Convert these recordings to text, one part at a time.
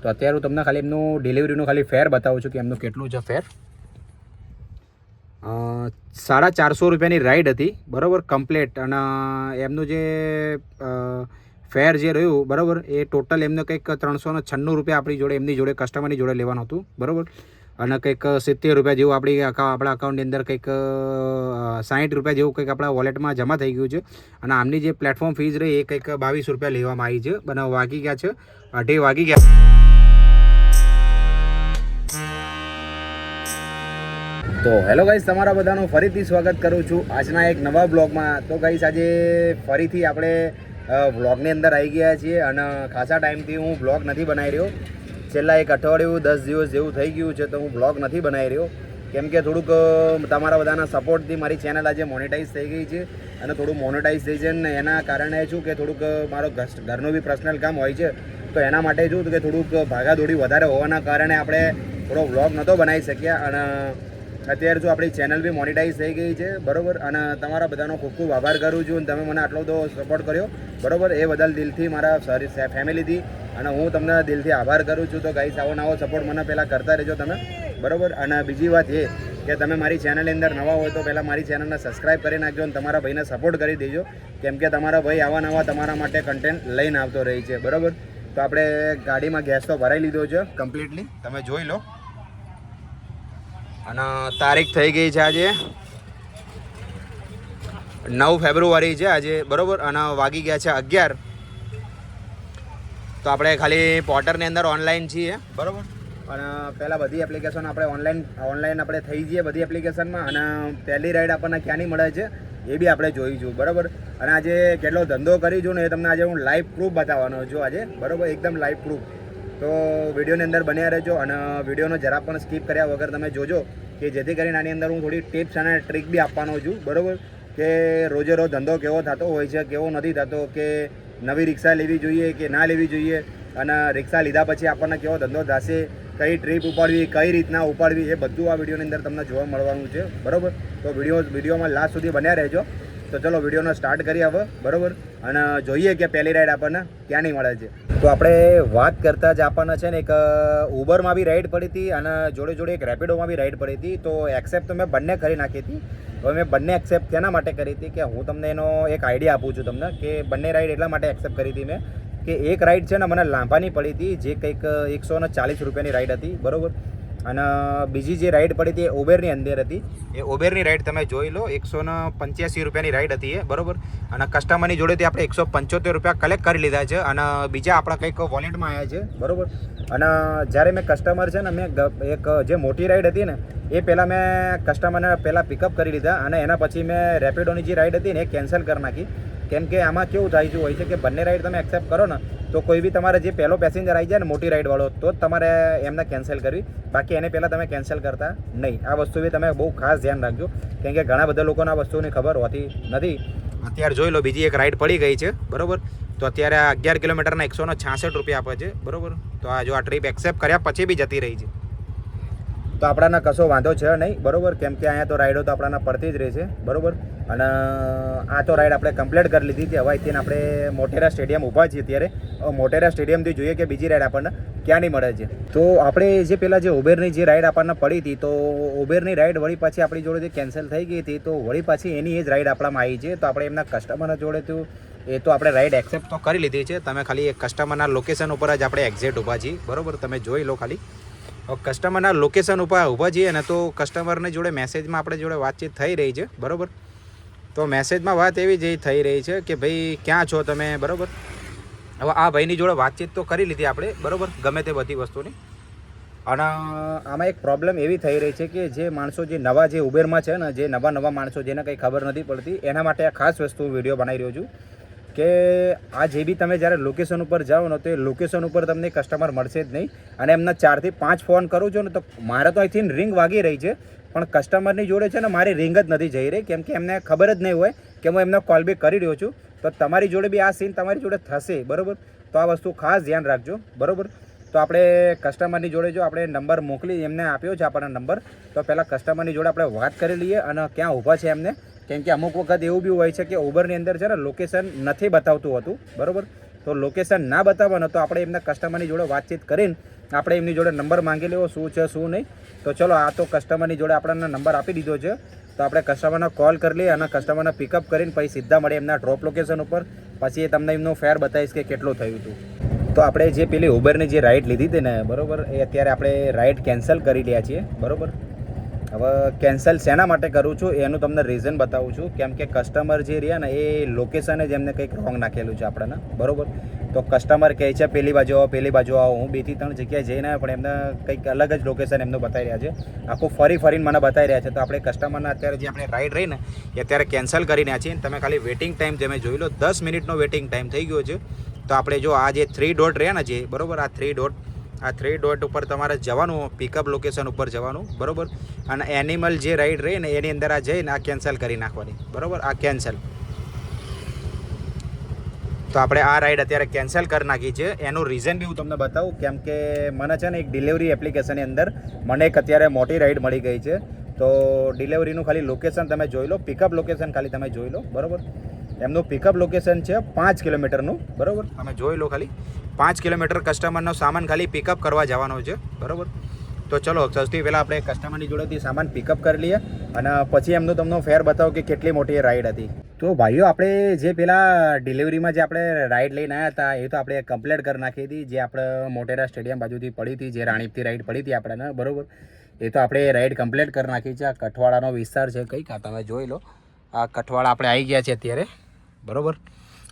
તો અત્યારે હું તમને ખાલી એમનું ડિલિવરીનું ખાલી ફેર બતાવું છું કે એમનું કેટલું છે ફેર. 450 રૂપિયાની રાઈડ હતી, બરાબર, કમ્પ્લેટ. અને એમનું જે ફેર જે રહ્યું, બરાબર, એ ટોટલ એમને કંઈક 396 રૂપિયા આપણી જોડે, એમની જોડે, કસ્ટમરની જોડે લેવાનું હતું, બરાબર. અને કંઈક 70 રૂપિયા જેવું આપણા અકાઉન્ટની અંદર કંઈક 60 રૂપિયા જેવું કંઈક આપણા વોલેટમાં જમા થઈ ગયું છે. અને આમની જે પ્લેટફોર્મ ફીસ રહી એ કંઈક 22 રૂપિયા લેવામાં આવી છે. બનાવ વાગી ગયા છે 8 વાગી ગયા. તો હેલો ગાઈસ, તમારા બધાનું ફરીથી સ્વાગત કરું છું આજના એક નવા બ્લોગમાં. તો ગાઈસ, આજે ફરીથી આપણે વ્લોગની અંદર આવી ગયા છીએ અને ખાસા ટાઈમથી હું બ્લોગ નથી બનાવી રહ્યો. છેલ્લા એક અઠવાડિયું 10 દિવસ જેવું થઈ ગયું છે તો હું બ્લોગ નથી બનાવી રહ્યો, કેમ કે થોડુંક તમારા બધાના સપોર્ટથી મારી ચેનલ આજે મોનેટાઈઝ થઈ ગઈ છે. અને થોડું મોનેટાઇઝેશન એના કારણે શું કે થોડુંક મારો ઘરનું બી પર્સનલ કામ હોય છે, તો એના માટે શું કે થોડુંક ભાગાદોડી વધારે હોવાના કારણે આપણે થોડો વ્લોગ નહોતો બનાવી શક્યા. અને અત્યારે જો આપણી ચેનલ બી મોનેટાઈઝ થઈ ગઈ છે, બરાબર. અને તમારા બધાનો ખૂબ ખૂબ આભાર કરું છું. તમે મને આટલો બધો સપોર્ટ કર્યો, બરાબર, એ બદલ દિલથી મારા ફેમિલીથી અને હું તમને દિલથી આભાર કરું છું. તો ગાઈસ, આવો નવો સપોર્ટ મને પહેલાં કરતા રહેજો તમે, બરાબર. અને બીજી વાત એ કે તમે મારી ચેનલની અંદર નવા હોય તો પહેલાં મારી ચેનલને સબસ્ક્રાઈબ કરી નાખજો અને તમારા ભાઈને સપોર્ટ કરી દેજો, કેમ કે તમારા ભાઈ આવા નવા તમારા માટે કન્ટેન્ટ લઈને આવતો રહે છે, બરાબર. તો આપણે ગાડીમાં ગેસ તો ભરાઈ લીધો છે કમ્પ્લીટલી, તમે જોઈ લો. અને તારીખ થઈ ગઈ છે આજે 9 ફેબ્રુઆરી છે આજે, બરાબર. અને વાગી ગયા છે 11. તો આપણે ખાલી પોર્ટરની અંદર ઓનલાઈન છીએ, બરાબર. અને પહેલાં બધી એપ્લિકેશન આપણે ઓનલાઈન આપણે થઈ જઈએ બધી એપ્લિકેશનમાં. અને પહેલી રાઈડ આપણને ક્યાંની મળે છે એ બી આપણે જોઈશું, બરાબર. અને આજે કેટલો ધંધો કરીશું ને એ તમને આજે હું લાઈવ પ્રૂફ બતાવવાનો છું આજે, બરાબર, એકદમ લાઈવ પ્રૂફ. તો વિડીયોની અંદર બન્યા રહેજો અને વિડીયોનો જરા પણ સ્કીપ કર્યા વગર તમે જોજો, કે જેથી કરીને આની અંદર હું થોડી ટિપ્સ અને ટ્રીક બી આપવાનો છું, બરાબર. કે રોજે રોજ ધંધો કેવો થતો હોય છે, કેવો નથી થતો, કે નવી રિક્ષા લેવી જોઈએ કે ના લેવી જોઈએ, અને રિક્ષા લીધા પછી આપણને કેવો ધંધો થશે, કઈ ટ્રીપ ઉપાડવી, કઈ રીતના ઉપાડવી, એ બધું આ વિડીયોની અંદર તમને જોવા મળવાનું છે, બરાબર. તો વિડીયોમાં લાસ્ટ સુધી બન્યા રહેજો. તો ચલો વિડીયોનો સ્ટાર્ટ કરીએ હવે, બરાબર. અને જોઈએ કે પહેલી રાઈડ આપણને ક્યાંની મળે છે. તો આપણે વાત કરતા જ આપણને છે ને એક ઉબરમાં બી રાઈડ પડી હતી અને જોડે જોડે એક રેપિડોમાં બી રાઈડ પડી હતી. તો એક્સેપ્ટ તો મેં બંને કરી નાખી હતી. હવે મેં બંને એક્સેપ્ટ તેના માટે કરી હતી કે હું તમને એનો એક આઈડિયા આપું છું તમને, કે બંને રાઈડ એટલા માટે એક્સેપ્ટ કરી હતી મેં કે એક રાઈડ છે ને મને લાંભાની પડી હતી, જે કંઈક 140 રૂપિયાની રાઈડ હતી, બરાબર. અને બીજી જે રાઈડ પડી હતી એ ઉબેરની અંદર હતી. એ ઉબેરની રાઈડ તમે જોઈ લો, 185 રૂપિયાની રાઈડ હતી એ, બરાબર. અને કસ્ટમરની જોડેથી આપણે 175 રૂપિયા કલેક્ટ કરી લીધા છે અને બીજા આપણા કંઈક વોલેટમાં આવ્યા છે, બરાબર. અને જ્યારે મેં કસ્ટમર છે ને મેં એક જે મોટી રાઈડ હતી ને એ પહેલાં મેં કસ્ટમરને પહેલાં પિકઅપ કરી લીધા અને એના પછી મેં રેપિડોની જે રાઈડ હતી ને એ કેન્સલ કરી નાખી. કેમ કે આમાં કેવું થાય છે હોય છે કે બંને રાઈડ તમે એક્સેપ્ટ કરો ને તો કોઈ બી તમારે જે પહેલો પેસેન્જર આવી જાય ને મોટી રાઈડવાળો, તો જ તમારે એમને કેન્સલ કરવી, બાકી એને પહેલાં તમે કેન્સલ કરતા નહીં. આ વસ્તુ બી તમે બહુ ખાસ ધ્યાન રાખજો, કેમ કે ઘણા બધા લોકોને આ વસ્તુની ખબર હોતી નથી. અત્યારે જોઈ લો બીજી એક રાઈડ પડી ગઈ છે, બરાબર. તો અત્યારે 11 કિલોમીટરના 166 રૂપિયા આપે છે, બરાબર. તો આ જો આ ટ્રીપ એક્સેપ્ટ કર્યા પછી બી જતી રહી છે, તો આપણાને કશો વાંધો છે નહીં, બરાબર. કેમ કે અહીંયા તો રાઈડો તો આપણાને પડતી જ રહે છે, બરાબર. અને આ તો રાઈડ આપણે કમ્પ્લીટ કરી લીધી છે. હવે અહીંથી આપણે મોટેરા સ્ટેડિયમ ઊભા છીએ અત્યારે. મોટેરા સ્ટેડિયમથી જોઈએ કે બીજી રાઈડ આપણને ક્યાંની મળે છે. તો આપણે જે પહેલાં જે ઉબેરની જે રાઈડ આપણને પડી હતી, તો ઉબેરની રાઈડ વળી પાછી આપણી જોડેથી કેન્સલ થઈ ગઈ હતી. તો વળી પાછી એની એ જ રાઈડ આપણામાં આવી છે. તો આપણે એમના કસ્ટમરના જોડેથી એ તો આપણે રાઈડ એક્સેપ્ટ તો કરી લીધી છે. તમે ખાલી એક કસ્ટમરના લોકેશન ઉપર જ આપણે એક્ઝેક્ટ ઊભા છીએ, બરાબર. તમે જોઈ લો ખાલી કસ્ટમરના લોકેશન ઉપર ઊભા છીએ ને તો કસ્ટમરની જોડે મેસેજમાં આપણે જોડે વાતચીત થઈ રહી છે, બરાબર. તો મેસેજમાં વાત એવી જ થઈ રહી છે કે ભાઈ ક્યાં છો તમે, બરાબર. હવે આ ભાઈની જોડે વાતચીત તો કરી લીધી આપણે, બરાબર, ગમે તે બધી વસ્તુની. અને આમાં એક પ્રોબ્લેમ એવી થઈ રહી છે કે જે માણસો જે નવા જે ઉબેરમાં છે ને, જે નવા માણસો જેને કંઈ ખબર નથી પડતી, એના માટે આ ખાસ વસ્તુ વિડીયો બનાવી રહ્યો છું કે આ જે બી તમે જ્યારે લોકેશન ઉપર જાઓ ને તો એ લોકેશન ઉપર તમને કસ્ટમર મળશે જ નહીં. અને એમના 4 થી 5 ફોન કરું છું ને તો મારે તો અહીંથી રિંગ વાગી રહી છે, પણ કસ્ટમરની જોડે છે ને મારી રિંગ જ નથી જઈ રહી, કેમ કે એમને ખબર જ નહીં હોય કે હું એમને કોલ બેક કરી રહ્યો છું. તો તમારી જોડે બી આ સીન તમારી જોડે થશે, બરાબર. તો આ વસ્તુ ખાસ ધ્યાન રાખજો, બરાબર. તો આપણે કસ્ટમરની જોડે જો આપણે નંબર મોકલી એમને આપ્યો છે આપણને નંબર, તો પહેલાં કસ્ટમરની જોડે આપણે વાત કરી લઈએ અને ક્યાં ઊભા છે એમને. કેમ કે અમુક વખત એવું બી હોય છે કે ઉબરની અંદર છે ને લોકેશન નથી બતાવતું હતું, બરાબર. તો લોકેશન ના બતાવો ને તો આપણે એમના કસ્ટમરની જોડે વાતચીત કરીને આપણે એમની જોડે નંબર માંગી લેવો શું છે શું નહીં. તો ચલો આ તો કસ્ટમરની જોડે આપણને નંબર આપી દીધો છે, તો આપણે કસ્ટમરને કોલ કરી લઈએ અને કસ્ટમરને પિકઅપ કરીને પછી સીધા મળીએ એમના ડ્રોપ લોકેશન ઉપર. પછી એ તમને એમનું ફેર બતાવીશ કે કેટલું થયું હતું. તો આપણે જે પેલી ઉબરની જે રાઇડ લીધી હતી ને બરાબર, એ અત્યારે આપણે રાઇડ કેન્સલ કરી રહ્યા છીએ બરાબર. હવે કેન્સલ શેના માટે કરું છું એનું તમને રીઝન બતાવું છું. કેમ કે કસ્ટમર જે રહ્યા ને એ લોકેશન જ એમને કંઈક રોંગ નાખેલું છે આપણને બરાબર. તો કસ્ટમર કહે છે પેલી બાજુ આવો, હું 2 થી 3 જગ્યાએ જઈને પણ એમને કંઈક અલગ જ લોકેશન એમનું બતાવી રહ્યા છે, આખું ફરીને મને બતાવી રહ્યા છે. તો આપણે કસ્ટમરને અત્યારે જે આપણે રાઇડ રહી ને એ અત્યારે કેન્સલ કરી રહ્યા છીએ. તમે ખાલી વેટિંગ ટાઈમ તમે જોઈ લો, 10 મિનિટનો વેટિંગ ટાઈમ થઈ ગયો છે. તો આપણે જો આ જે 3 ડોટ રહ્યા ને જે બરાબર, આ 3 ડોટ ઉપર તમારે જવાનું, પિકઅપ લોકેશન ઉપર જવાનું બરાબર. અને એનિમલ જે રાઈડ રહી ને એની અંદર આ જઈને આ કેન્સલ કરી નાખવાની બરાબર. આ કેન્સલ, તો આપણે આ રાઈડ અત્યારે કેન્સલ કરી નાખી છે. એનું રીઝન બી હું તમને બતાવું. કેમ કે મને છે ને એક ડિલિવરી એપ્લિકેશનની અંદર મને એક અત્યારે મોટી રાઈડ મળી ગઈ છે. તો ડિલિવરીનું ખાલી લોકેશન તમે જોઈ લો, પિકઅપ લોકેશન ખાલી તમે જોઈ લો બરાબર. એમનું પિકઅપ લોકેશન છે 5 કિલોમીટરનું બરાબર. તમે જોઈ લો ખાલી 5 કિલોમીટર કસ્ટમરનો સામાન ખાલી પિકઅપ કરવા જવાનો છે બરાબર. તો ચલો સૌથી પહેલાં આપણે કસ્ટમરની જોડેથી સામાન પિકઅપ કરી લઈએ અને પછી એમનું તમને ફેર બતાવો કે કેટલી મોટી રાઈડ હતી. તો ભાઈઓ આપણે જે પેલા ડિલિવરીમાં જે આપણે રાઈડ લઈને આવ્યા હતા એ તો આપણે કમ્પ્લીટ કરી નાખી હતી. જે આપણે મોટેરા સ્ટેડિયમ બાજુથી પડી હતી, જે રાણીપથી રાઈડ પડી હતી આપણને બરાબર, એ તો આપણે રાઈડ કમ્પ્લીટ કરી નાખી છે. આ કઠવાડાનો વિસ્તાર છે કંઈક, આ તમે જોઈ લો. આ કઠવાડા આપણે આવી ગયા છે અત્યારે બરાબર.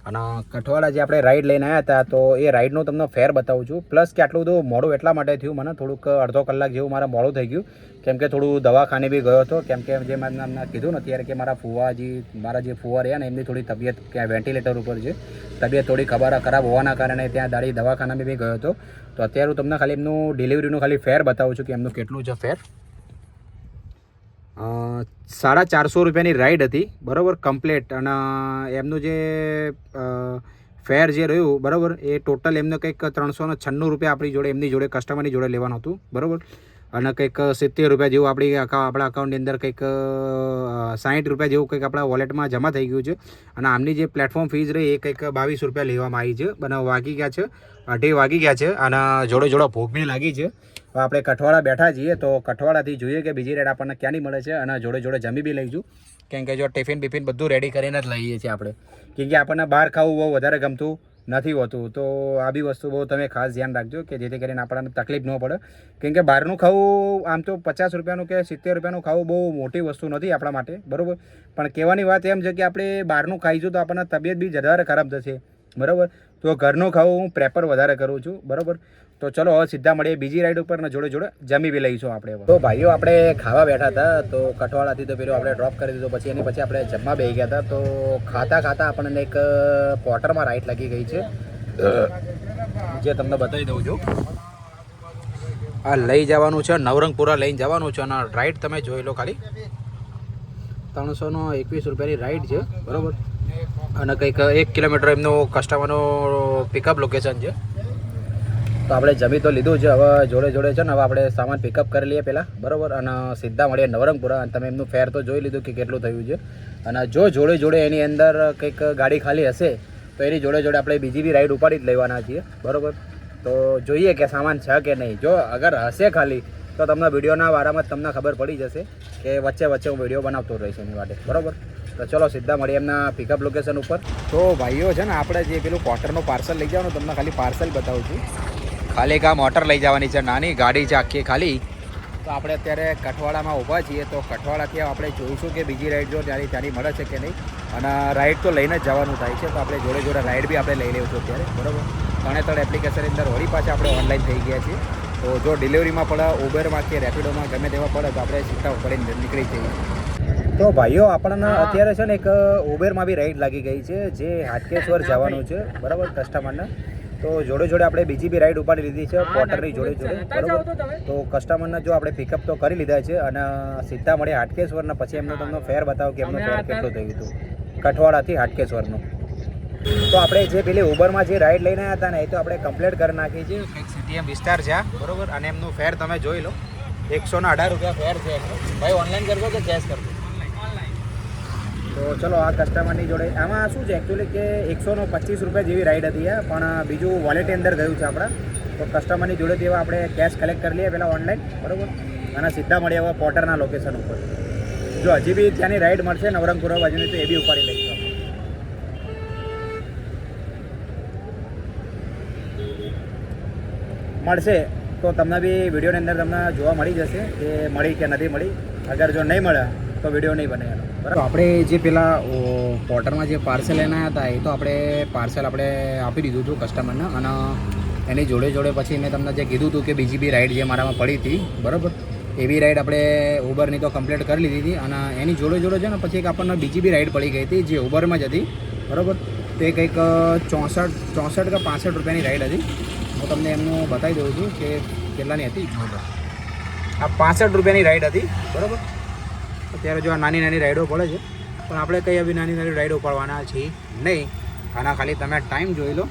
અને કઠવાડા જે આપણે રાઈડ લઈને આવ્યા હતા તો એ રાઈડનું તમને ફેર બતાવું છું. પ્લસ કે આટલું બધું મોડું એટલા માટે થયું, મને થોડુંક અડધો કલાક જેવું મારે મોડું થઈ ગયું. કેમ કે થોડું દવાખાને બી ગયો હતો. કેમ કે જે મેં કીધું ને અત્યારે કે મારા જે ફુવા રહ્યા ને એમની થોડી તબિયત ક્યાં વેન્ટિલેટર ઉપર છે, તબિયત થોડી ખરાબ હોવાના કારણે ત્યાં દાડી દવાખાનામાં બી ગયો હતો. તો અત્યારે હું તમને ખાલી એમનું ડિલિવરીનું ખાલી ફેર બતાવું છું કે એમનું કેટલું છે ફેર. 450 રૂપિયાની રાઈડ હતી બરાબર કમ્પ્લેટ. અને એમનું જે ફેર જે રહ્યું બરાબર એ ટોટલ એમને કંઈક 396 રૂપિયા આપણી જોડે એમની જોડે કસ્ટમરની જોડે લેવાનું હતું બરાબર. અને કંઈક 70 રૂપિયા જેવું આપણા અકાઉન્ટની અંદર કંઈક 60 રૂપિયા જેવું કંઈક આપણા વોલેટમાં જમા થઈ ગયું છે. અને આમની જે પ્લેટફોર્મ ફીસ રહી એ કંઈક 22 રૂપિયા લેવામાં આવી છે. અને વાગી ગયા છે 2:30 વાગી ગયા છે. અને જોડે ભૂખ બી લાગી છે. આપણે કઠવાડા બેઠા છીએ તો કઠવાડાથી જોઈએ કે બીજી રાઈડ આપણને ક્યાંની મળે છે. અને જોડે જમી બી લઈશું. કેમ કે જો ટિફિન બધું રેડી કરીને જ લઈએ છીએ આપણે. કેમ કે આપણને બહાર ખાવું બહુ વધારે ગમતું નથી હોતું. તો આ બી વસ્તુ બહુ તમે ખાસ ધ્યાન રાખજો કે જેથી કરીને આપણને તકલીફ ન પડે. કેમ કે બહારનું ખાવું આમ તો 50 રૂપિયાનું કે 70 રૂપિયાનું ખાવું બહુ મોટી વસ્તુ નથી આપણા માટે બરાબર. પણ કહેવાની વાત એમ છે કે આપણે બહારનું ખાઈશું તો આપણને તબિયત બી વધારે ખરાબ થશે બરાબર. તો ઘરનું ખાવું હું પ્રેફર વધારે કરું છું બરાબર. તો ચલો હવે સીધા મળીએ બીજી રાઈડ ઉપર ને જોડે જમી બી લઈશું આપણે. તો ભાઈઓ આપણે ખાવા બેઠા હતા તો કઠવાડાથી તો પેલું આપણે ડ્રોપ કરી દીધો. પછી એની પછી આપણે જમવા બેસી ગયા હતા. તો ખાતા આપણને એક પોટરમાં રાઈડ લાગી ગઈ છે જે તમને બતાવી દઉં છું. આ લઈ જવાનું છે નવરંગપુરા લઈને જવાનું છે. અને રાઈડ તમે જોઈ લો ખાલી 321 રૂપિયાની રાઈડ છે બરાબર. અને કંઈક 1 કિલોમીટર એમનું કસ્ટમરનું પિકઅપ લોકેશન છે. તો આપણે જમી તો લીધું છે. હવે જોડે છે ને હવે આપણે સામાન પિકઅપ કરી લઈએ પહેલાં બરાબર. અને સીધા મળીએ નવરંગપુરા. અને તમે એમનું ફેર તો જોઈ લીધું કે કેટલું થયું છે. અને જો જોડે એની અંદર કંઈક ગાડી ખાલી હશે તો એની જોડે આપણે બીજી બી રાઈડ ઉપાડી જ લેવાના છીએ બરાબર. તો જોઈએ કે સામાન છે કે નહીં. જો અગર હશે ખાલી તો તમને વિડીયોના વારામાં તમને ખબર પડી જશે કે વચ્ચે હું વિડીયો બનાવતો રહીશ એની માટે બરાબર. તો ચલો સીધા મળીએ એમના પિકઅપ લોકેશન ઉપર. તો ભાઈઓ છે ને આપણે જે પેલું ક્વાર્ટરનું પાર્સલ લઈ જવાનું તમને ખાલી પાર્સલ બતાવું છું. ખાલી એક આ મોટર લઈ જવાની છે, નાની ગાડી છે આખી ખાલી. તો આપણે અત્યારે કઠવાડામાં ઊભા છીએ. તો કઠવાડાથી આપણે જોઈશું કે બીજી રાઈડ જો ત્યાંની મળે છે કે નહીં. અને રાઈડ તો લઈને જ જવાનું થાય છે. તો આપણે જોડે રાઈડ બી આપણે લઈ લઈશું અત્યારે બરાબર. 3 એપ્લિકેશનની અંદર વળી પાછા આપણે ઓનલાઈન થઈ ગયા છીએ. તો જો ડિલિવરીમાં પડે, ઉબરમાં કે રેપિડોમાં ગમે તેમાં પડે તો આપણે સીધા પડીને નીકળી જઈએ. તો ભાઈઓ આપણને અત્યારે છે ને એક ઉબેરમાં બી રાઈડ લાગી ગઈ છે જે હાટકેશ્વર જવાનું છે બરાબર કસ્ટમરને. તો જોડે આપણે બીજી બી રાઈડ ઉપાડી લીધી છે પોટરની જોડે બરાબર. તો કસ્ટમરને જો આપણે પિકઅપ તો કરી લીધા છે અને સીધા મળે હાટકેશ્વરને. પછી એમનો તમને ફેર બતાવો કે એમનું ફેર કેટલું થયું હતું કઠવાડાથી હાટકેશ્વરનું. તો આપણે જે પેલી ઉબરમાં જે રાઈડ લઈને આવ્યા હતા ને એ તો આપણે કમ્પ્લીટ કરી નાખી છે. કંઈક સીટીએમ વિસ્તાર છે બરાબર. અને એમનું ફેર તમે જોઈ લો 118 રૂપિયા ફેર છે એમનું. ભાઈ ઓનલાઈન કરજો કે કેશ કરજો? તો ચલો આ કસ્ટમરની જોડે આમાં શું છે એકચ્યુઅલી કે 125 રૂપિયા જેવી રાઈડ હતી પણ બીજું વોલેટની અંદર ગયું છે આપણા. તો કસ્ટમરની જોડે તેવા આપણે કેશ કલેક્ટ કરી લઈએ પહેલાં ઓનલાઈન, બરાબર, અને સીધા મળીએ હવે પોર્ટરના લોકેશન ઉપર. જો હજી બી ત્યાંની રાઈડ મળશે નવરંગપુરા બાજુની તો એ બી ઉપાડી લઈશું. મળશે તો તમને બી વિડીયોની અંદર તમને જોવા મળી જશે કે મળી કે નથી મળી. અગર જો નહીં મળે તો વિડીયો નહીં બને એનો, બરાબર. આપણે જે પેલા પોર્ટરમાં જે પાર્સલ લઈને આવ્યા હતા એ તો આપણે પાર્સલ આપણે આપી દીધું હતું કસ્ટમરને, અને એની જોડે જોડે પછી મેં તમને જે કીધું હતું કે બીજી બી રાઈડ જે મારામાં પડી હતી, બરાબર, એવી રાઈડ આપણે ઉબરની તો કમ્પ્લીટ કરી લીધી હતી. અને એની જોડે જોડે છે ને પછી એક આપણને બીજી બી રાઈડ પડી ગઈ હતી જે ઉબરમાં જ હતી, બરાબર. તો એ કંઈક 64 કે 65 રૂપિયાની રાઈડ હતી. હું તમને એમનું બતાવી દઉં છું કે કેટલાની હતી. આ 65 રૂપિયાની રાઈડ હતી, બરાબર. અત્યારે જો આ નાની નાની રાઈડો પડે છે, પણ આપણે કંઈ આવી નાની નાની રાઈડો પડવાના છીએ નહીં. આના ખાલી તમે ટાઈમ જોઈ લો.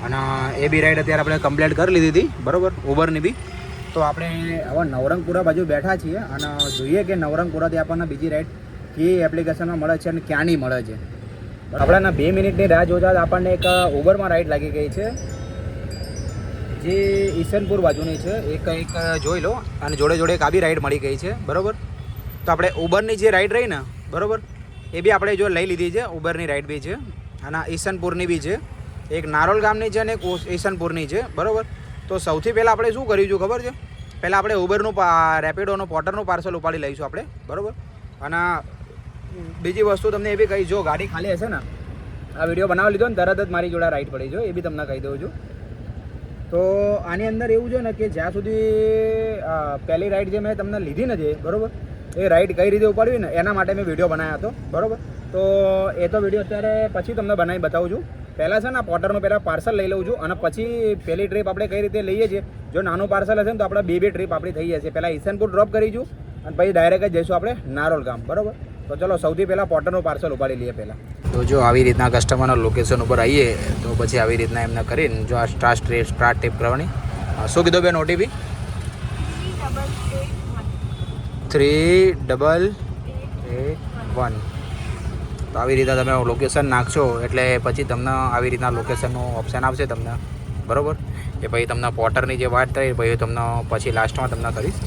અને એ બી રાઈડ અત્યારે આપણે કમ્પ્લીટ કરી લીધી હતી, બરાબર, ઉબરની બી. તો આપણે હવે નવરંગપુરા બાજુ બેઠા છીએ અને જોઈએ કે નવરંગપુરાથી આપણને બીજી રાઈડ કઈ એપ્લિકેશનમાં મળે છે અને ક્યાંની મળે છે. આપણાના 2 મિનિટની રાહ જોતા આપણને એક ઉબરમાં રાઈડ લાગી ગઈ છે જે ઈસનપુર બાજુની છે. એ કંઈક જોઈ લો. અને જોડે જોડે એક આ બી રાઈડ મળી ગઈ છે, બરાબર. તો આપણે ઉબરની જે રાઈડ રહી ને, બરાબર, એ બી આપણે જો લઈ લીધી છે. ઉબરની રાઈડ બી છે અને ઈસનપુરની બી છે. એક નારોલ ગામની છે અને એક ઈસનપુરની છે, બરાબર. તો સૌથી પહેલાં આપણે શું કર્યું છે ખબર છે? પહેલાં આપણે ઉબરનું રેપિડોનું પોર્ટરનું પાર્સલ ઉપાડી લઈશું આપણે, બરાબર. અને બીજી વસ્તુ તમને એ બી કહી, જો ગાડી ખાલી હશે ને, આ વિડીયો બનાવી લીધો ને તરત જ મારી જોડે રાઈડ પડી જો, એ બી તમને કહી દઉં છું. તો આની અંદર એવું છે ને કે જ્યાં સુધી પહેલી રાઈડ જે મેં તમને લીધી ને જે, બરાબર, એ રાઈડ કઈ રીતે ઉપાડવી ને એના માટે મેં વિડીયો બનાવ્યો હતો, બરાબર. તો એ તો વિડીયો અત્યારે પછી તમને બનાવી બતાવું છું. પહેલાં છે ને પોર્ટરનું પહેલાં પાર્સલ લઈ લઉં છું અને પછી પહેલી ટ્રીપ આપણે કઈ રીતે લઈએ છીએ. જો નાનું પાર્સલ હશે ને તો આપણે બે ટ્રીપ આપણી થઈ જશે. પહેલાં ઈસનપુર ડ્રોપ કરીશું અને પછી ડાયરેક્ટ જ જઈશું આપણે નારોલ ગામ, બરાબર. તો ચલો સૌથી પહેલાં પોર્ટરનું પાર્સલ ઉપાડી લઈએ પહેલાં. તો જો આવી રીતના કસ્ટમરના લોકેશન ઉપર આવીએ તો પછી આવી રીતના એમને કરીને જો આ સ્ટાર્ટ ટીપ કરવાની. શું કીધું બેન ઓટીપી? 3881. તો આવી રીતે તમે લોકેશન નાખશો એટલે પછી તમને આવી રીતના લોકેશનનું ઓપ્શન આવશે તમને, બરાબર. એ પછી તમને પોર્ટરની જે વાત થઈ પછી તમને પછી લાસ્ટમાં તમને કરીશ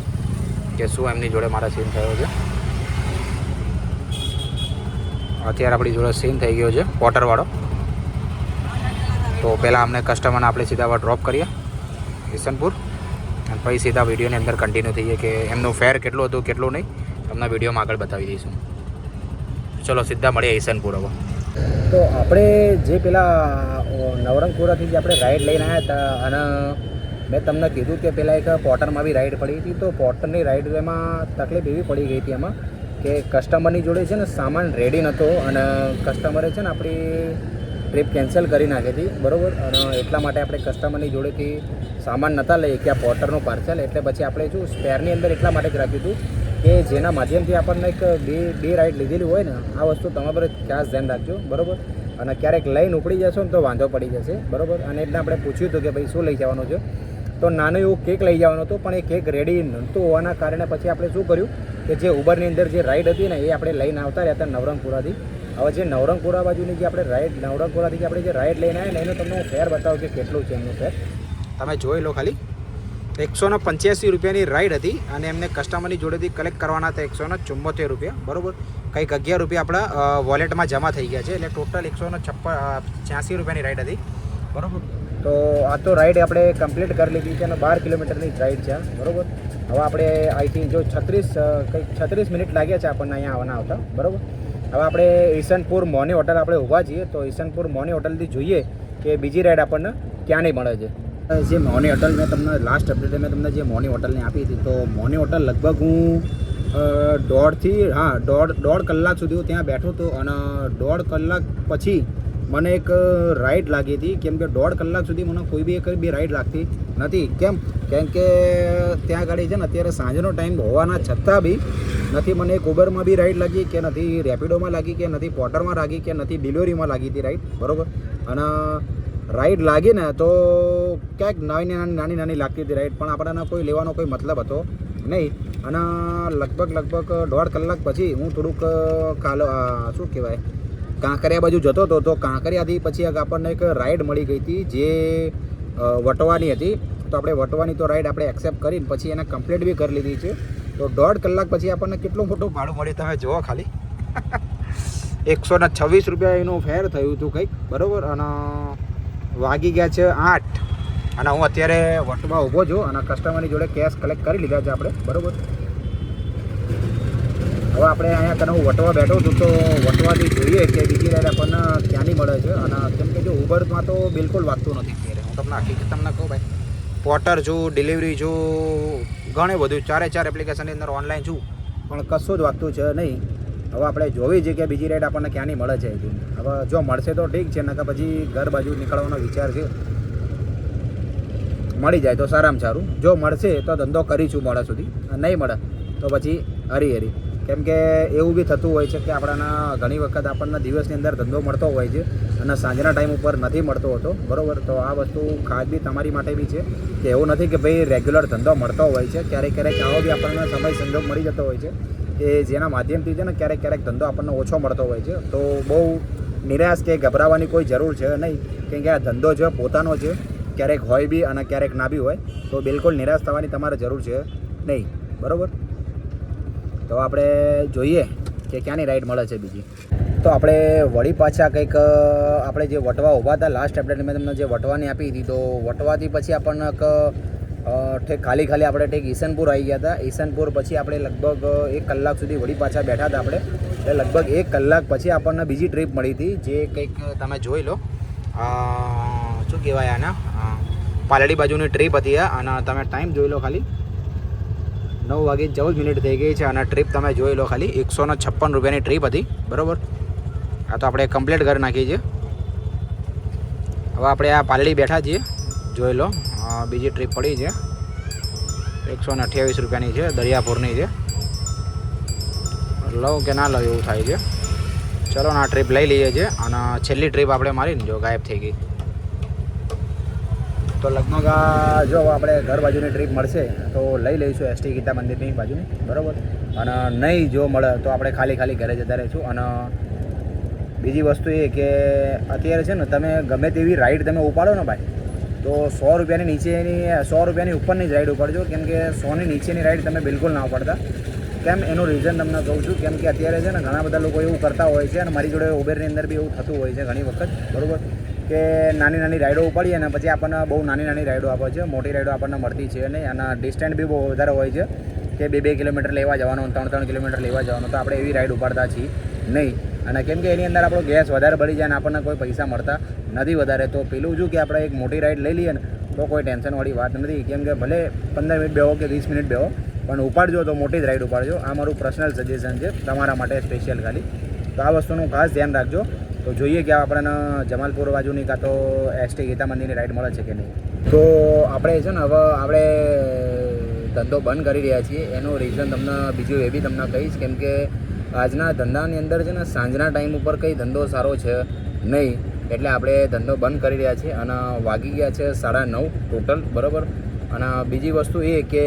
કે શું એમની જોડે મારા સીન થયો છે. અત્યારે આપણી જોડે સીન થઈ ગયો છે પોર્ટરવાળો. તો પહેલાં અમને કસ્ટમરને આપણે સીધા ડ્રોપ કરીએ ઈસનપુર અને પછી સીધા વિડીયોની અંદર કન્ટિન્યુ થઈએ કે એમનું ફેર કેટલું હતું કેટલું નહીં તમને વિડીયોમાં આગળ બતાવી દઈશું. ચલો સીધા મળીએ ઈસનપુર હવે. તો આપણે જે પેલા નવરંગપુરાથી જે આપણે રાઈડ લઈને આવ્યા હતા અને મેં તમને કીધું કે પહેલાં એક પોર્ટરમાં બી રાઈડ પડી હતી. તો પોર્ટરની રાઈડ એમાં તકલીફ એવી પડી ગઈ હતી એમાં કે કસ્ટમરની જોડે છે ને સામાન રેડી નહોતો અને કસ્ટમરે છે ને આપણી ટ્રીપ કેન્સલ કરી નાખી હતી, બરાબર. અને એટલા માટે આપણે કસ્ટમરની જોડેથી સામાન નહોતા લઈએ કે આ પોર્ટરનું પાર્સલ. એટલે પછી આપણે શું સ્પેરની અંદર એટલા માટે જ રાખ્યું હતું કે જેના માધ્યમથી આપણને એક બે રાઈડ લીધેલી હોય ને, આ વસ્તુ તમારા પર ખાસ ધ્યાન રાખજો, બરાબર. અને ક્યારેક લઈને ઉપડી જશો ને તો વાંધો પડી જશે, બરાબર. અને એટલે આપણે પૂછ્યું હતું કે ભાઈ શું લઈ જવાનું છે. તો નાનું એવું કેક લઈ જવાનું હતું પણ એ કેક રેડી નહોતું હોવાના કારણે પછી આપણે શું કર્યું કે જે ઉબરની અંદર જે રાઈડ હતી ને એ આપણે લઈને આવતા રહ્યા હતા નવરંગપુરાથી. હવે જે નવરંગપુરા બાજુની જે આપણે રાઈડ નવરંગપુરાથી જે આપણે જે રાઈડ લઈને આવ્યા ને એનું તમને હું ફેર બતાવું કે કેટલું છે એમનું ફેર. તમે જોઈ લો ખાલી 185 રૂપિયાની રાઈડ હતી અને એમને કસ્ટમરની જોડેથી કલેક્ટ કરવાના હતા 174 રૂપિયા, બરાબર. કંઈક 11 રૂપિયા આપણા વોલેટમાં જમા થઈ ગયા છે એટલે ટોટલ 186 રૂપિયાની રાઈડ હતી, બરાબર. તો આ તો રાઈડ આપણે કમ્પ્લીટ કરી લીધી છે અને 12 કિલોમીટરની રાઈડ છે, બરાબર. હવે આપણે આઈ થિંક જો 36 મિનિટ લાગ્યા છે આપણને અહીંયા આવવાના આવતા, બરાબર. હવે આપણે ઈસનપુર મોની હોટલ આપણે ઊભા છીએ. તો ઈસનપુર મોની હોટલથી જોઈએ કે બીજી રાઈડ આપણને ક્યાં નહીં મળે છે. જે મોની હોટલ મેં તમને લાસ્ટ અપડેટ મેં તમને જે મોની હોટલની આપી હતી તો મોની હોટલ લગભગ હું દોઢ કલાક સુધી હું ત્યાં બેઠો હતો અને 1.5 કલાક પછી મને એક રાઈડ લાગી હતી. કેમ કે 1.5 કલાક સુધી મને કોઈ બી રાઈડ લાગતી નથી. કેમ કે ત્યાં આગળ છે ને અત્યારે સાંજનો ટાઈમ હોવાના છતાં બી નથી મને એક ઉબરમાં બી રાઈડ લાગી કે નથી રેપિડોમાં લાગી કે નથી પોર્ટરમાં લાગી કે નથી ડિલિવરીમાં લાગી હતી રાઈડ, બરાબર. અને રાઈડ લાગી ને તો ક્યાંક નાની નાની લાગતી હતી રાઈડ, પણ આપણને કોઈ લેવાનો કોઈ મતલબ હતો નહીં. અને લગભગ 1.5 કલાક પછી હું થોડુંક શું કહેવાય કાંકરિયા બાજુ જતો હતો. તો કાંકરિયાથી પછી આપણને એક રાઈડ મળી ગઈ હતી જે વટવાની હતી. તો આપણે વટવાની તો રાઈડ આપણે એક્સેપ્ટ કરીને પછી એને કમ્પ્લીટ બી કરી લીધી છે. તો 1.5 કલાક પછી આપણને કેટલું મોટું ભાડું મળ્યું તમે જુઓ ખાલી. 126 રૂપિયા એનું ફેર થયું હતું કંઈક, બરાબર. અને વાગી ગયા છે 8. અને હું અત્યારે વટમાં ઊભો છું અને કસ્ટમરની જોડે કેશ કલેક્ટ કરી લીધા છે આપણે, બરાબર. હવે આપણે અહીંયા કને હું વટવા બેઠો છું તો વટવાથી જોઈએ કે બીજી રાઈડ આપણને ક્યાંની મળે છે. અને કેમ કે જો ઉબરમાં તો બિલકુલ વાગતું નથી અત્યારે. હું તમને હકીકત તમને કહું ભાઈ, પોર્ટર છું, ડિલિવરી છું, ઘણું બધું 4 એપ્લિકેશનની અંદર ઓનલાઈન છું, પણ કશું જ વાગતું છે નહીં. હવે આપણે જોવી છે કે બીજી રાઈડ આપણને ક્યાંની મળે છે. હવે જો મળશે તો ઠીક છે, નકર પછી ઘર બાજુ નીકળવાનો વિચાર છે. મળી જાય તો સારામાં સારું. જો મળશે તો ધંધો કરીશું મોડા સુધી, નહીં મળે તો પછી હરી. કેમ કે એવું બી થતું હોય છે કે આપણાના ઘણી વખત આપણને દિવસની અંદર ધંધો મળતો હોય છે અને સાંજના ટાઈમ ઉપર નથી મળતો હોતો, બરાબર. તો આ વસ્તુ ખાસ બી તમારી માટે બી છે કે એવું નથી કે ભાઈ રેગ્યુલર ધંધો મળતો હોય છે. ક્યારેક આવો બી આપણને સમય સંજોગ મળી જતો હોય છે કે જેના માધ્યમથી છે ને ક્યારેક ધંધો આપણને ઓછો મળતો હોય છે. તો બહુ નિરાશ કે ગભરાવાની કોઈ જરૂર છે નહીં, કેમ કે આ ધંધો છે પોતાનો છે. ક્યારેક હોય બી અને ક્યારેક ના બી હોય. તો બિલકુલ નિરાશ થવાની તમારે જરૂર છે નહીં, બરાબર. તો આપણે જોઈએ કે ક્યાંની રાઈડ મળે છે બીજી. તો આપણે વળી પાછા કંઈક આપણે જે વટવા ઊભા હતા લાસ્ટ અપડેટ મેં તમને જે વટવાની આપી હતી, તો વટવાથી પછી આપણને ખાલી આપણે ઠેક ઈસનપુર આવી ગયા હતા. ઈસનપુર પછી આપણે લગભગ 1 કલાક સુધી વળી પાછા બેઠા હતા આપણે. એટલે લગભગ 1 કલાક પછી આપણને બીજી ટ્રીપ મળી હતી જે કંઈક તમે જોઈ લો, શું કહેવાય આના, પાલડી બાજુની ટ્રીપ હતી. અને તમે ટાઈમ જોઈ લો ખાલી, 9:14 થઈ ગઈ છે. અને ટ્રીપ તમે જોઈ લો ખાલી 156 રૂપિયાની ટ્રીપ હતી, બરાબર. આ તો આપણે કમ્પ્લીટ કરી નાખી છે. હવે આપણે આ પાલડી બેઠા છીએ, જોઈ લો. બીજી ટ્રીપ પડી છે 128 રૂપિયાની છે, દરિયાપુરની છે. લઉં કે ના લઉં એવું થાય છે. ચલો આ ટ્રીપ લઈ લઈએ છીએ. અને છેલ્લી ટ્રીપ આપણે મારીને જો ગાયબ થઈ ગઈ. તો લગભગ જો આપણે ઘર બાજુની ટ્રીપ મળશે તો લઈ લઈશું એસટી ગીતા મંદિરની બાજુની, બરાબર. અને નહીં જો મળે તો આપણે ખાલી ઘરે જતા રહીશું. અને બીજી વસ્તુ એ કે અત્યારે છે ને તમે ગમે તેવી રાઈડ તમે ઉપાડો ને ભાઈ, તો 100 રૂપિયાની નીચેની 100 રૂપિયાની ઉપરની જ રાઈડ ઉપાડજો. કેમ કે 100ની નીચેની રાઈડ તમે બિલકુલ ના ઉપાડતા. કેમ એનું રીઝન તમને કહું છું. કેમ કે અત્યારે છે ને ઘણા બધા લોકો એવું કરતા હોય છે અને મારી જોડે ઉબેરની અંદર બી એવું થતું હોય છે ઘણી વખત, બરાબર, કે નાની રાઈડો ઉપાડીએ અને પછી આપણને બહુ નાની રાઈડો આપે છે, મોટી રાઈડો આપણને મળતી છે નહીં. અને ડિસ્ટન્સ બી બહુ વધારે હોય છે કે 2 કિલોમીટર લેવા જવાનું, 3 કિલોમીટર લેવા જવાનું. તો આપણે એવી રાઈડ ઉપાડતા છીએ નહીં. અને કેમ કે એની અંદર આપણો ગેસ વધારે બળી જાય અને આપણને કોઈ પૈસા મળતા નથી વધારે. તો પેલું શું કે આપણે એક મોટી રાઈડ લઈ લઈએ ને તો કોઈ ટેન્શનવાળી વાત નથી. કેમ કે ભલે 15 મિનિટ બેહો કે 20 મિનિટ બેહો, પણ ઉપાડજો તો મોટી જ રાઈડ ઉપાડજો. આ મારું પર્સનલ સજેશન છે તમારા માટે સ્પેશિયલ ખાલી. તો આ વસ્તુનું ખાસ ધ્યાન રાખજો. તો જોઈએ કે આપણને જમાલપુર બાજુની કાં તો એસટી ગીતા મંદિરની રાઈડ મળે છે કે નહીં. તો આપણે છે ને હવે આપણે ધંધો બંધ કરી રહ્યા છીએ. એનું રીઝન તમને બીજું એ બી તમને કહીશ. કેમ કે આજના ધંધાની અંદર છે ને સાંજના ટાઈમ ઉપર કંઈ ધંધો સારો છે નહીં, એટલે આપણે ધંધો બંધ કરી રહ્યા છીએ. અને વાગી ગયા છે 9:30 ટોટલ, બરાબર. અને બીજી વસ્તુ એ કે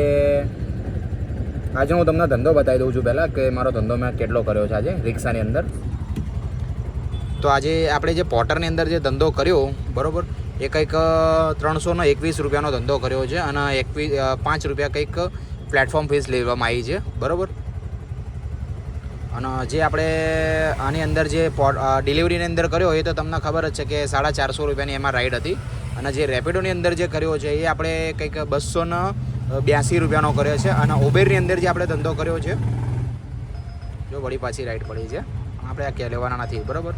આજે હું તમને ધંધો બતાવી દઉં છું પહેલાં કે મારો ધંધો મેં કેટલો કર્યો છે આજે રિક્ષાની અંદર. તો આજે આપણે જે પોર્ટરની અંદર જે ધંધો કર્યો, બરાબર, એ કંઈક 321 રૂપિયાનો ધંધો કર્યો છે. અને 5 રૂપિયા કંઈક પ્લેટફોર્મ ફીસ લેવામાં આવી છે, બરાબર. અને જે આપણે આની અંદર જે ડિલિવરીની અંદર કર્યો એ તો તમને ખબર જ છે કે 450 રૂપિયાની એમાં રાઈડ હતી. અને જે રેપિડોની અંદર જે કર્યો છે એ આપણે કંઈક 282 રૂપિયાનો કર્યો છે. અને ઉબેરની અંદર જે આપણે ધંધો કર્યો છે, જો વળી પાછી રાઈડ પડી છે, આપણે આ ક્યાં લેવાના નથી, બરાબર.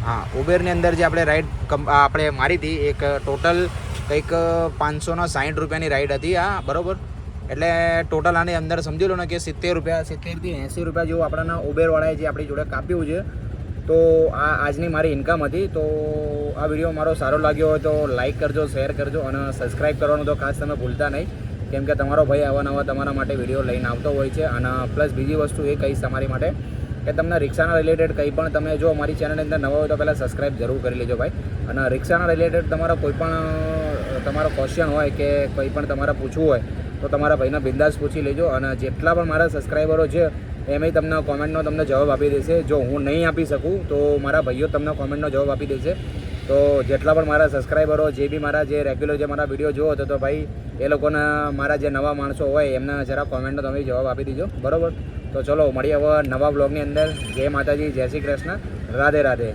હા, ઉબેરની અંદર જે આપણે રાઈડ આપણે મારી હતી એક ટોટલ કંઈક 560 રૂપિયાની રાઈડ હતી આ, બરાબર. એટલે ટોટલ આની અંદર સમજી લો ને કે 70થી 80 રૂપિયા જેવું આપણને ઉબેરવાળાએ જે આપણી જોડે કાપ્યું છે. તો આ આજની મારી ઇન્કમ હતી. તો આ વિડીયો મારો સારો લાગ્યો હોય તો લાઇક કરજો, શેર કરજો અને સબસ્ક્રાઈબ કરવાનું તો ખાસ તમે ભૂલતા નહીં. કેમ કે તમારો ભાઈ આવા તમારા માટે વિડીયો લઈને આવતો હોય છે. અને પ્લસ બીજી વસ્તુ એ કહીશ તમારી માટે કે તમને રિક્ષાના રિલેટેડ કંઈ પણ તમે જો અમારી ચેનલની અંદર નવા હોય તો પહેલાં સબસ્ક્રાઈબ જરૂર કરી લેજો ભાઈ. અને રિક્ષાના રિલેટેડ તમારો કોઈ પણ તમારો ક્વેશ્ચન હોય કે કંઈ પણ તમારે પૂછવું હોય તો તમારા ભાઈને બિંદાસ પૂછી લેજો. અને જેટલા પણ મારા સબસ્ક્રાઈબરો છે એમાંય તમને કોમેન્ટનો તમને જવાબ આપી દેશે. જો હું નહીં આપી શકું તો મારા ભાઈઓ તમને કોમેન્ટનો જવાબ આપી દેશે. તો જેટલા પણ મારા સબસ્ક્રાઈબરો જે બી મારા જે રેગ્યુલર જે મારા વિડીયો જોવો તો ભાઈ એ લોકોને મારા જે નવા માણસો હોય એમને જરા કોમેન્ટનો તમે જવાબ આપી દીજો. બરાબર, તો ચલો મળીએ હવે નવા બ્લોગની અંદર. જય માતાજી, જય શ્રી કૃષ્ણ, રાધે રાધે.